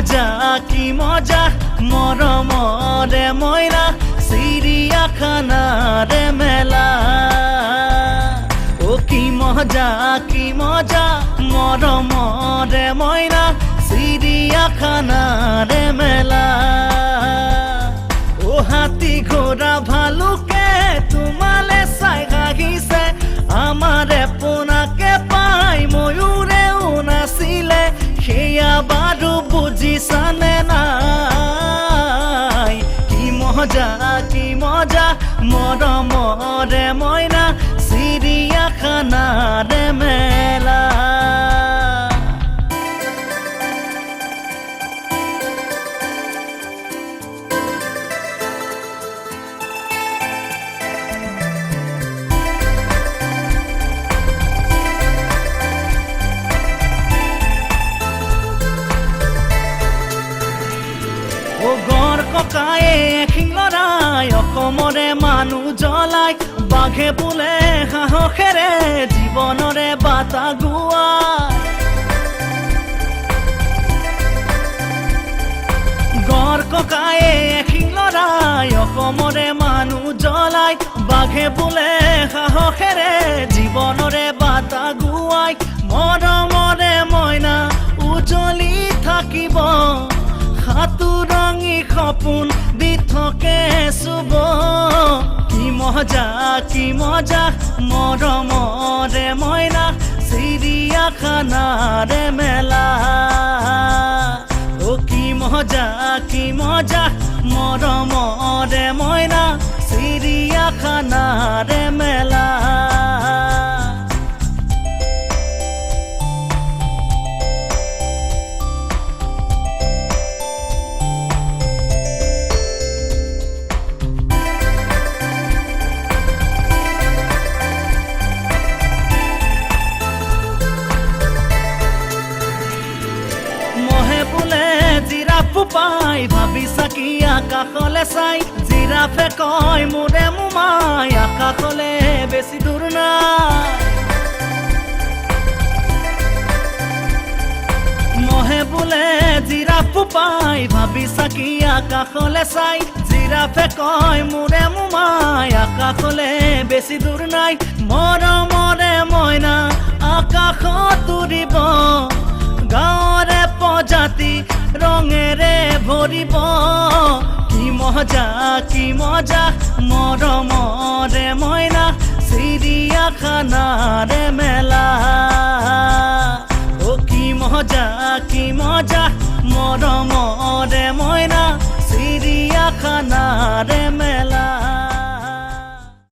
কি মজা মৰমৰে মইনা চিৰিয়াখানাৰে মেলা কি মজা মৰমৰে মইনা চিৰিয়াখানাৰে মেলা হাতী ঘোঁৰা ভালুকে তোমালে চাই হাঁহিছে আমাৰে পোনাকে পাই ময়ূৰেও নাছিলে সেয়া বাৰু বুজিছানে নাই কি মজা মৰমৰে মইনা চিৰিয়াখানাৰে মেলা গড় ককায়ে এশিং লৰাই অসমৰে মানুহ জ্বলাই বাঘে বোলে সাহসেৰে জীৱনৰে বাটা গুৱাই গড় ককায়ে এশিং লৰাই অসমৰে মানুহ জ্বলাই বাঘে বোলে সাহসেৰে জীৱনৰে বাটা গুৱাই মৰমৰে মইনা উজ্বলি থাকিব হাতুৰঙি সপোন দি থাকে চুব কি মজা মৰমৰে মইনা চিৰিয়াখানাৰে মেলা কি মজা মৰমৰে মইনা চিৰিয়াখানাৰে মেলা পাই ভাবিছা কি আকাশলে চাই জিৰাফে কয় মোৰে মোমাই আকাশলে বেছি দূৰ নাই মহে বোলে জিৰাফ পাই ভাবিছা কি আকাশলে চাই জিৰাফে কয় মোৰে মোমাই আকাশলে বেছি দূৰ নাই মৰমৰে মইনা আকাশত উৰিব গাঁৱৰে প্ৰজাতি ৰঙেৰে ভৰিব কি মজা মৰমৰে মইনা চিৰিয়াখানাৰে মেলা